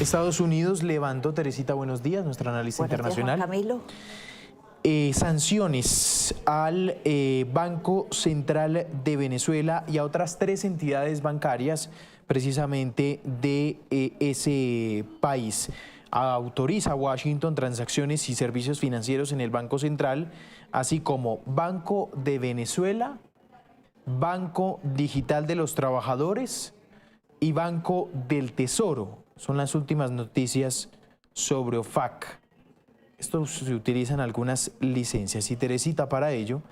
Estados Unidos levantó, Teresita, buenos días, nuestra analista internacional. Juan Camilo. Sanciones al Banco Central de Venezuela y a otras 3 entidades bancarias precisamente de ese país. Autoriza a Washington transacciones y servicios financieros en el Banco Central, así como Banco de Venezuela, Banco Digital de los Trabajadores y Banco del Tesoro. Son las últimas noticias sobre OFAC. Esto se utilizan algunas licencias y Teresita, para ello,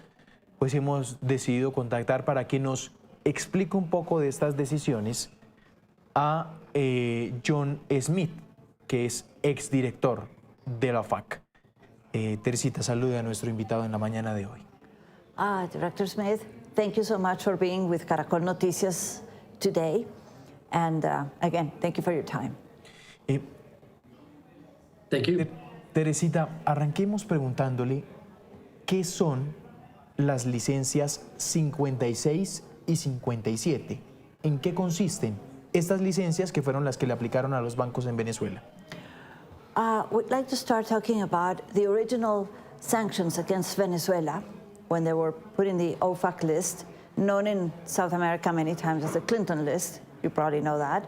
pues hemos decidido contactar para que nos explique un poco de estas decisiones a John Smith, que es exdirector de la OFAC. Teresita, salude a nuestro invitado en la mañana de hoy. Director Smith, thank you so much for being with Caracol Noticias today. And again, thank you for your time. Thank you. Teresita, arranquemos preguntándole qué son las licencias 56 y 57. ¿En qué consisten estas licencias que fueron las que le aplicaron a los bancos en Venezuela? We'd like to start talking about the original sanctions against Venezuela when they were put in the OFAC list, known in South America many times as the Clinton list. You probably know that.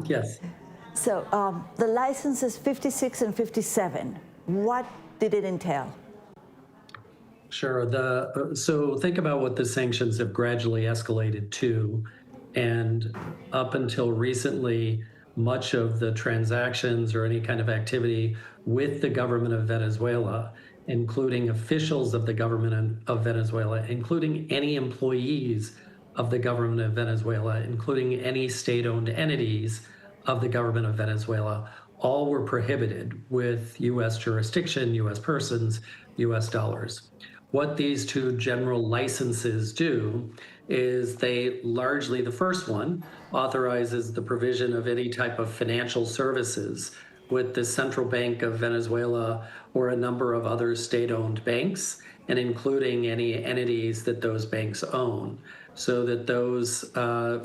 Yes. So the licenses 56 and 57, what did it entail? Sure. So think about what the sanctions have gradually escalated to. And up until recently, much of the transactions or any kind of activity with the government of Venezuela, including officials of the government of Venezuela, including any employees of the government of Venezuela, including any state-owned entities of the government of Venezuela, all were prohibited with U.S. jurisdiction, U.S. persons, U.S. dollars. What these 2 general licenses do is they largely, the first one authorizes the provision of any type of financial services with the Central Bank of Venezuela or a number of other state-owned banks, and including any entities that those banks own, so that those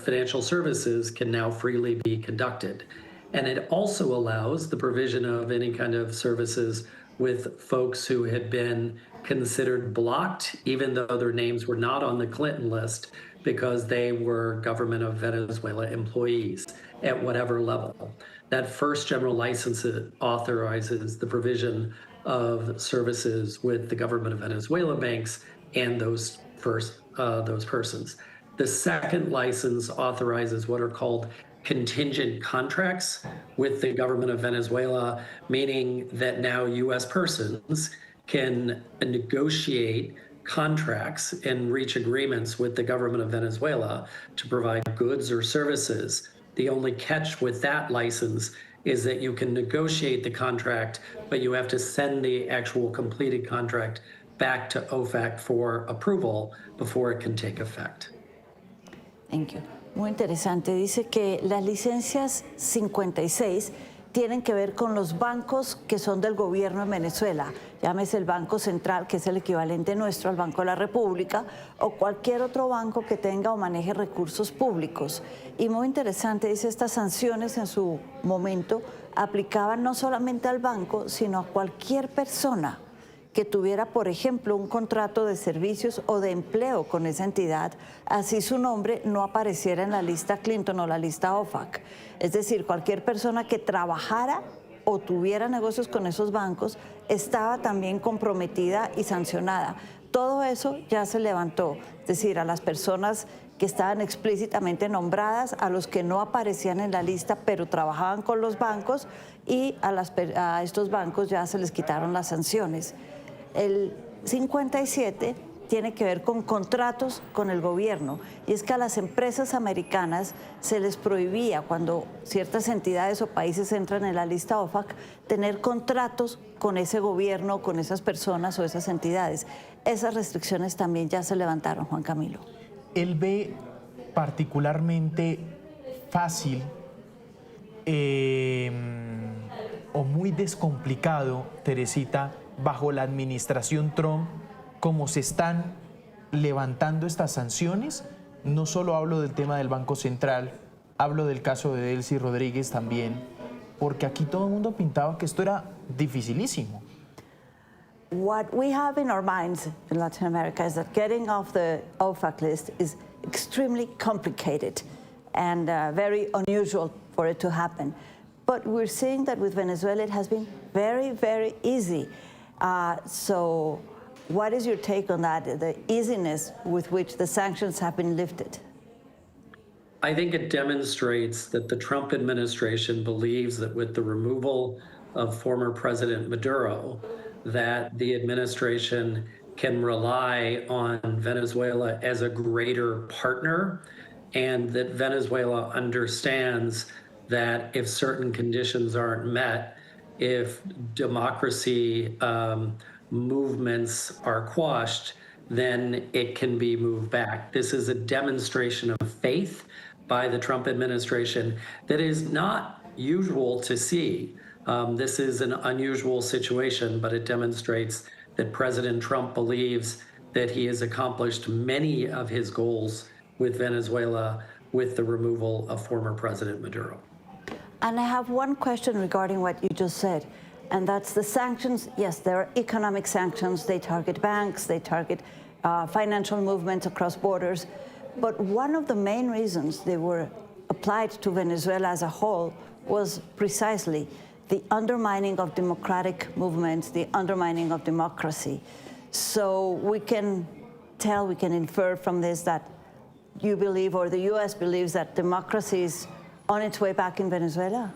financial services can now freely be conducted. And it also allows the provision of any kind of services with folks who had been considered blocked, even though their names were not on the Clinton list, because they were government of Venezuela employees at whatever level. That first general license authorizes the provision of services with the government of Venezuela banks and those persons. The second license authorizes what are called contingent contracts with the government of Venezuela, meaning that now U.S. persons can negotiate contracts and reach agreements with the government of Venezuela to provide goods or services. The only catch with that license is that you can negotiate the contract, but you have to send the actual completed contract back to OFAC for approval before it can take effect. Thank you. Muy interesante. Dice que las licencias 56 tienen que ver con los bancos que son del gobierno en Venezuela. Llámese el Banco Central, que es el equivalente nuestro al Banco de la República, o cualquier otro banco que tenga o maneje recursos públicos. Y muy interesante, dice, estas sanciones en su momento aplicaban no solamente al banco, sino a cualquier persona que tuviera, por ejemplo, un contrato de servicios o de empleo con esa entidad, así su nombre no apareciera en la lista Clinton o la lista OFAC. Es decir, cualquier persona que trabajara o tuviera negocios con esos bancos estaba también comprometida y sancionada. Todo eso ya se levantó, es decir, a las personas que estaban explícitamente nombradas, a los que no aparecían en la lista pero trabajaban con los bancos, y a estos bancos ya se les quitaron las sanciones. El 57 tiene que ver con contratos con el gobierno, y es que a las empresas americanas se les prohibía, cuando ciertas entidades o países entran en la lista OFAC, tener contratos con ese gobierno, con esas personas o esas entidades. Esas restricciones también ya se levantaron, Juan Camilo. Él ve particularmente fácil o muy descomplicado, Teresita, bajo la administración Trump, cómo se están levantando estas sanciones. No solo hablo del tema del Banco Central, hablo del caso de Delcy Rodríguez también, porque aquí todo el mundo pintaba que esto era dificilísimo. What we have in our minds in Latin America is that getting off the OFAC list is extremely complicated and very unusual for it to happen. But we're seeing that with Venezuela, it has been very, very easy. So what is your take on that, the easiness with which the sanctions have been lifted? I think it demonstrates that the Trump administration believes that with the removal of former President Maduro, that the administration can rely on Venezuela as a greater partner, and that Venezuela understands that if certain conditions aren't met, if democracy movements are quashed, then it can be moved back. This is a demonstration of faith by the Trump administration that is not usual to see. This is an unusual situation, but it demonstrates that President Trump believes that he has accomplished many of his goals with Venezuela with the removal of former President Maduro. And I have one question regarding what you just said, and that's the sanctions. Yes, there are economic sanctions. They target banks, they target financial movements across borders. But one of the main reasons they were applied to Venezuela as a whole was precisely the undermining of democratic movements, the undermining of democracy. So we can tell, we can infer from this that you believe, or the US believes, that democracy is on its way back in Venezuela?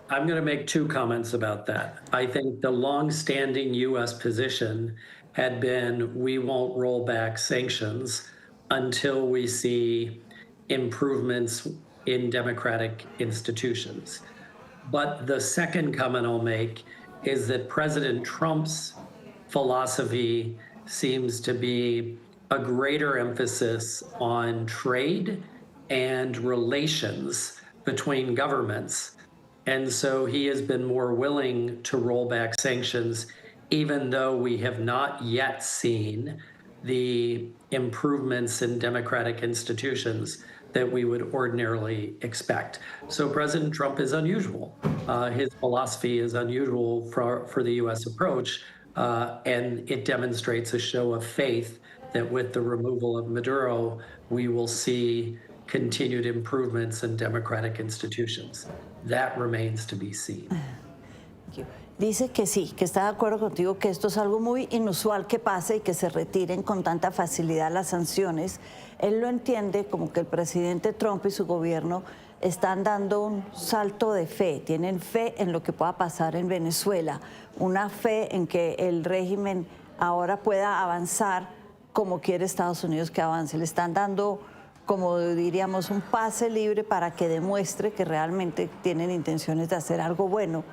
I'm going to make two comments about that. I think the longstanding US position had been we won't roll back sanctions until we see improvements in democratic institutions. But the second comment I'll make is that President Trump's philosophy seems to be a greater emphasis on trade and relations between governments. And so he has been more willing to roll back sanctions, even though we have not yet seen the improvements in democratic institutions that we would ordinarily expect. So President Trump is unusual. His philosophy is unusual for the US approach, and it demonstrates a show of faith that with the removal of Maduro, we will see continued improvements in democratic institutions. That remains to be seen. Thank you. Dice que sí, que está de acuerdo contigo que esto es algo muy inusual que pase y que se retiren con tanta facilidad las sanciones. Él lo entiende como que el presidente Trump y su gobierno están dando un salto de fe, tienen fe en lo que pueda pasar en Venezuela, una fe en que el régimen ahora pueda avanzar como quiere Estados Unidos que avance. Le están dando, como diríamos, un pase libre para que demuestre que realmente tienen intenciones de hacer algo bueno.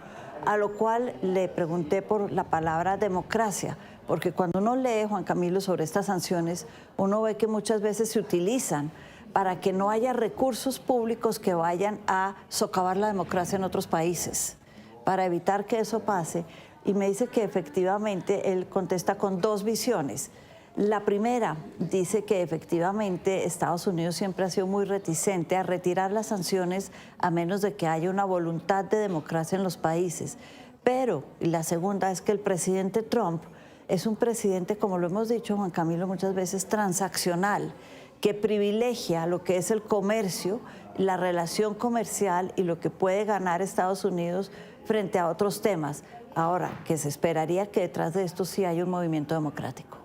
A lo cual le pregunté por la palabra democracia, porque cuando uno lee, Juan Camilo, sobre estas sanciones, uno ve que muchas veces se utilizan para que no haya recursos públicos que vayan a socavar la democracia en otros países, para evitar que eso pase. Y me dice que efectivamente él contesta con dos visiones. La primera dice que efectivamente Estados Unidos siempre ha sido muy reticente a retirar las sanciones a menos de que haya una voluntad de democracia en los países. Pero la segunda es que el presidente Trump es un presidente, como lo hemos dicho, Juan Camilo, muchas veces transaccional, que privilegia lo que es el comercio, la relación comercial y lo que puede ganar Estados Unidos frente a otros temas. Ahora, que se esperaría que detrás de esto sí haya un movimiento democrático.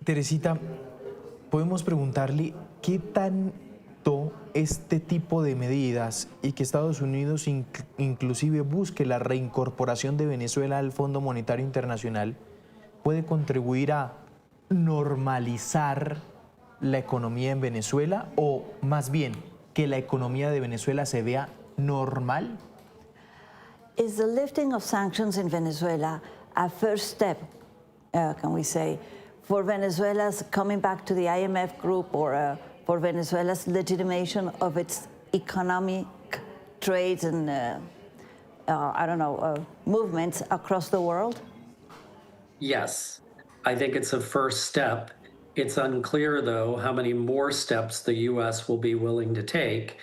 Teresita, podemos preguntarle qué tanto este tipo de medidas y que Estados Unidos inclusive busque la reincorporación de Venezuela al Fondo Monetario Internacional puede contribuir a normalizar la economía en Venezuela, o más bien que la economía de Venezuela se vea normal. Is the lifting of sanctions in Venezuela a first step, can we say, for Venezuela's coming back to the IMF group, or for Venezuela's legitimation of its economic trades and, movements across the world? Yes, I think it's a first step. It's unclear, though, how many more steps the U.S. will be willing to take.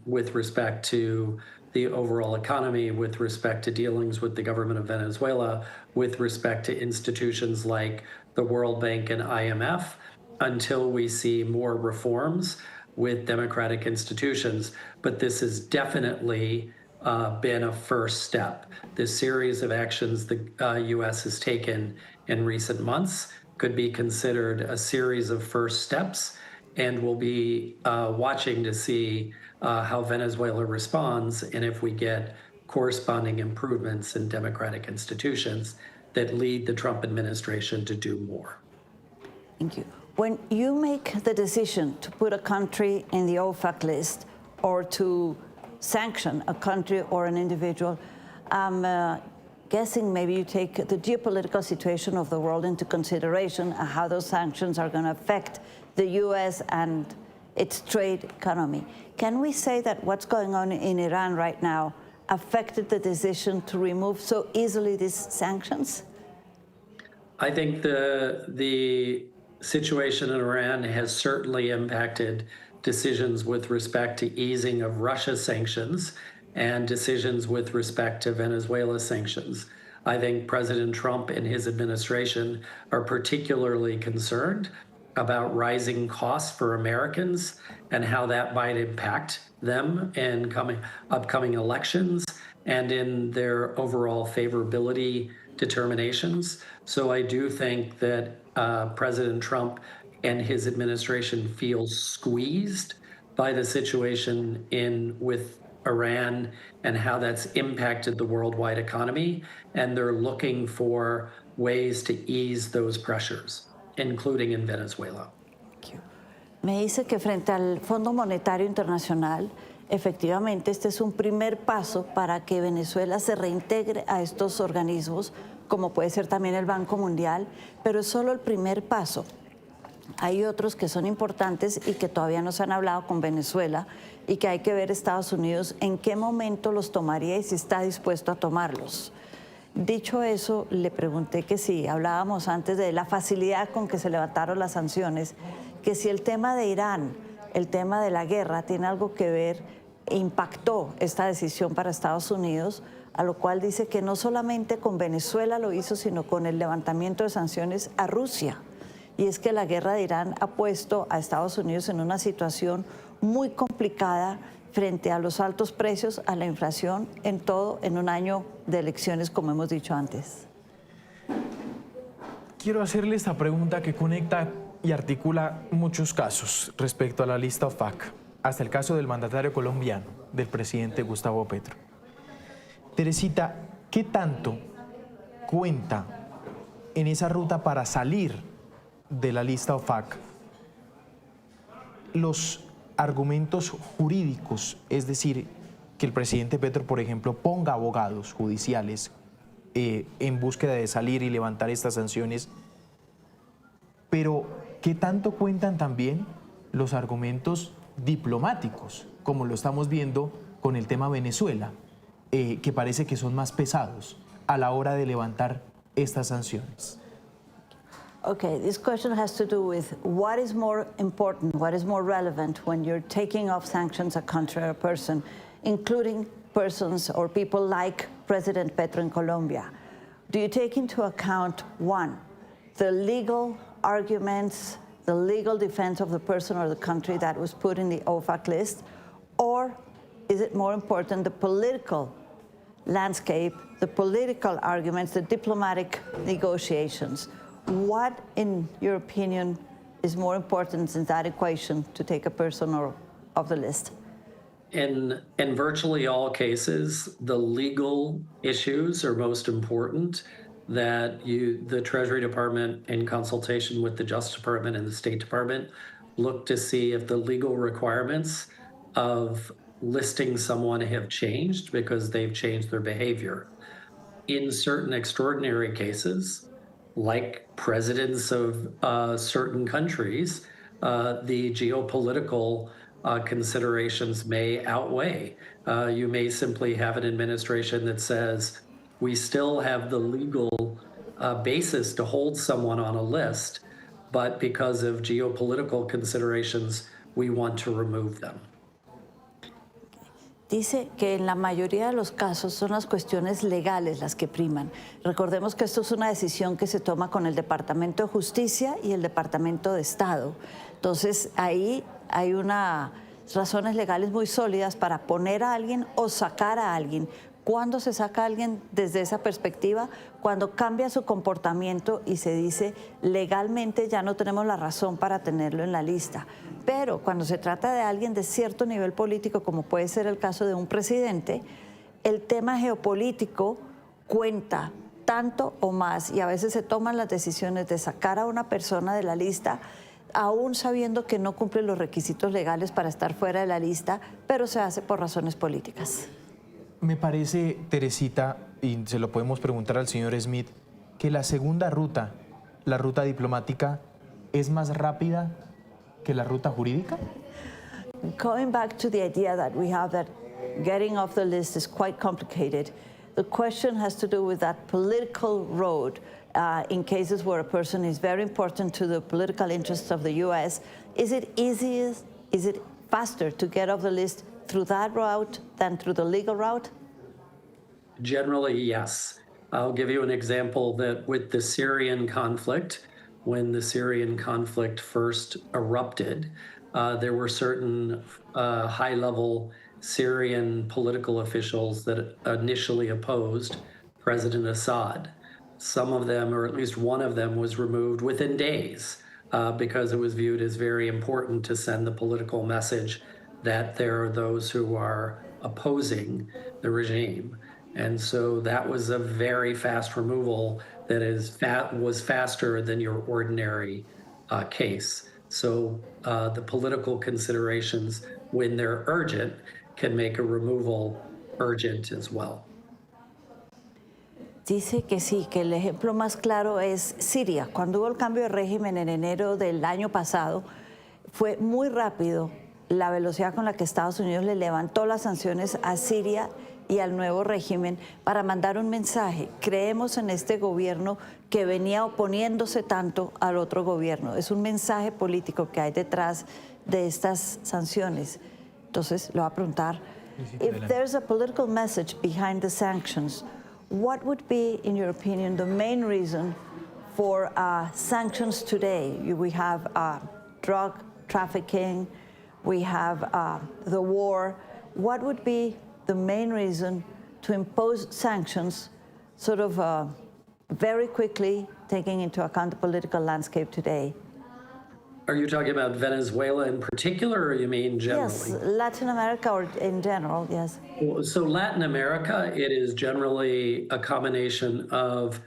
with respect to the overall economy, with respect to dealings with the government of Venezuela, with respect to institutions like the World Bank and IMF, until we see more reforms with democratic institutions. But this has definitely been a first step. This series of actions the U.S. has taken in recent months could be considered a series of first steps, and we'll be watching to see how Venezuela responds and if we get corresponding improvements in democratic institutions that lead the Trump administration to do more. Thank you. When you make the decision to put a country in the OFAC list or to sanction a country or an individual, I'm guessing maybe you take the geopolitical situation of the world into consideration and how those sanctions are going to affect the U.S. and its trade economy. Can we say that what's going on in Iran right now affected the decision to remove so easily these sanctions? I think the situation in Iran has certainly impacted decisions with respect to easing of Russia sanctions and decisions with respect to Venezuela sanctions. I think President Trump and his administration are particularly concerned about rising costs for Americans and how that might impact them in upcoming elections and in their overall favorability determinations. So I do think that President Trump and his administration feel squeezed by the situation with Iran and how that's impacted the worldwide economy, and they're looking for ways to ease those pressures, including in Venezuela. Thank you. Me dice que frente al Fondo Monetario Internacional, efectivamente este es un primer paso para que Venezuela se reintegre a estos organismos, como puede ser también el Banco Mundial, pero es solo el primer paso. Hay otros que son importantes y que todavía no se han hablado con Venezuela y que hay que ver Estados Unidos en qué momento los tomaría y si está dispuesto a tomarlos. Dicho eso, le pregunté que si hablábamos antes de la facilidad con que se levantaron las sanciones, que si el tema de Irán, el tema de la guerra, tiene algo que ver e impactó esta decisión para Estados Unidos, a lo cual dice que no solamente con Venezuela lo hizo, sino con el levantamiento de sanciones a Rusia. Y es que la guerra de Irán ha puesto a Estados Unidos en una situación muy complicada frente a los altos precios, a la inflación, en todo, en un año de elecciones, como hemos dicho antes. Quiero hacerle esta pregunta que conecta y articula muchos casos respecto a la lista OFAC, hasta el caso del mandatario colombiano, del presidente Gustavo Petro. Teresita, ¿qué tanto cuenta en esa ruta para salir de la lista OFAC los argumentos jurídicos, es decir, que el presidente Petro, por ejemplo, ponga abogados judiciales en búsqueda de salir y levantar estas sanciones, pero ¿qué tanto cuentan también los argumentos diplomáticos, como lo estamos viendo con el tema Venezuela, que parece que son más pesados a la hora de levantar estas sanciones? Okay, this question has to do with what is more important, what is more relevant when you're taking off sanctions a country or a person, including persons or people like President Petro in Colombia. Do you take into account, one, the legal arguments, the legal defense of the person or the country that was put in the OFAC list, or is it more important the political landscape, the political arguments, the diplomatic negotiations? What, in your opinion, is more important in that equation to take a person off the list? In virtually all cases, the legal issues are most important, that the Treasury Department, in consultation with the Justice Department and the State Department, look to see if the legal requirements of listing someone have changed because they've changed their behavior. In certain extraordinary cases, like presidents of certain countries, the geopolitical considerations may outweigh. You may simply have an administration that says, we still have the legal basis to hold someone on a list, but because of geopolitical considerations, we want to remove them. Dice que en la mayoría de los casos son las cuestiones legales las que priman. Recordemos que esto es una decisión que se toma con el Departamento de Justicia y el Departamento de Estado. Entonces, ahí hay unas razones legales muy sólidas para poner a alguien o sacar a alguien. ¿Cuándo se saca a alguien desde esa perspectiva? Cuando cambia su comportamiento y se dice legalmente ya no tenemos la razón para tenerlo en la lista. Pero cuando se trata de alguien de cierto nivel político, como puede ser el caso de un presidente, el tema geopolítico cuenta tanto o más y a veces se toman las decisiones de sacar a una persona de la lista aún sabiendo que no cumple los requisitos legales para estar fuera de la lista, pero se hace por razones políticas. Me parece, Teresita, y se lo podemos preguntar al señor Smith, que la segunda ruta, la ruta diplomática, es más rápida que la ruta jurídica. Going back to the idea that we have that getting off the list is quite complicated, the question has to do with that political road in cases where a person is very important to the political interests of the U.S. Is it faster to get off the list through that route than through the legal route? Generally, yes. I'll give you an example that with the Syrian conflict, when the Syrian conflict first erupted, there were certain high-level Syrian political officials that initially opposed President Assad. Some of them, or at least one of them, was removed within days because it was viewed as very important to send the political message that there are those who are opposing the regime. And so that was a very fast removal that was faster than your ordinary case. So the political considerations, when they're urgent, can make a removal urgent as well. Dice que sí, que el ejemplo más claro es Siria. Cuando hubo el cambio de régimen en enero del año pasado, fue muy rápido la velocidad con la que Estados Unidos le levantó las sanciones a Siria y al nuevo régimen para mandar un mensaje. Creemos en este gobierno que venía oponiéndose tanto al otro gobierno. Es un mensaje político que hay detrás de estas sanciones. Entonces, le voy a preguntar, if there's a political message behind the sanctions, what would be, in your opinion, the main reason for sanctions today? We have drug trafficking, we have the war. What would be the main reason to impose sanctions sort of very quickly, taking into account the political landscape today? Are you talking about Venezuela in particular, or you mean generally? Yes, Latin America or in general, yes. So Latin America, it is generally a combination of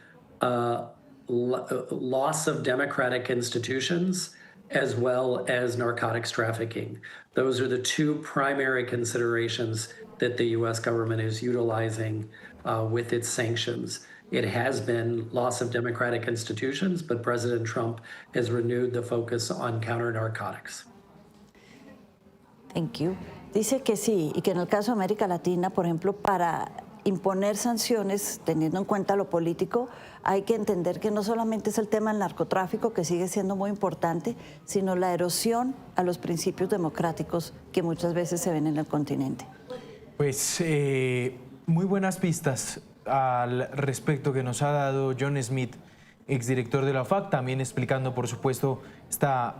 loss of democratic institutions as well as narcotics trafficking. Those are the two primary considerations that the U.S. government is utilizing with its sanctions. It has been loss of democratic institutions, but President Trump has renewed the focus on counter-narcotics. Thank you. Dice que sí, y que en el caso de América Latina, por ejemplo, para imponer sanciones, teniendo en cuenta lo político, hay que entender que no solamente es el tema del narcotráfico, que sigue siendo muy importante, sino la erosión a los principios democráticos que muchas veces se ven en el continente. Pues muy buenas pistas al respecto que nos ha dado John Smith, exdirector de la OFAC, también explicando, por supuesto, estas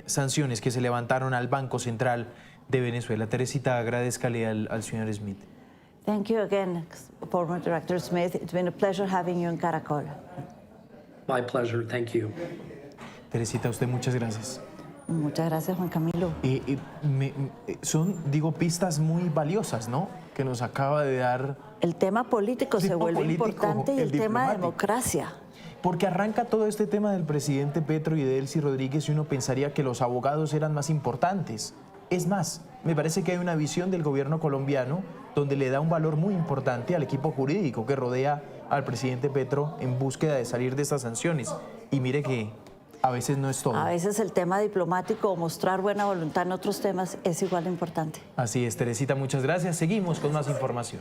sanciones que se levantaron al Banco Central de Venezuela. Teresita, agradezcale al señor Smith. Thank you again, former Director Smith. It's been a pleasure having you in Caracol. My pleasure. Thank you. Teresita, a usted muchas gracias. Muchas gracias, Juan Camilo. Son, digo, pistas muy valiosas, ¿no? Que nos acaba de dar. El tema político se vuelve político, importante y el tema de democracia. Porque arranca todo este tema del presidente Petro y de Delcy Rodríguez y uno pensaría que los abogados eran más importantes. Es más, me parece que hay una visión del gobierno colombiano donde le da un valor muy importante al equipo jurídico que rodea al presidente Petro en búsqueda de salir de estas sanciones. Y mire que a veces no es todo. A veces el tema diplomático o mostrar buena voluntad en otros temas es igual de importante. Así es, Teresita, muchas gracias. Seguimos con más información.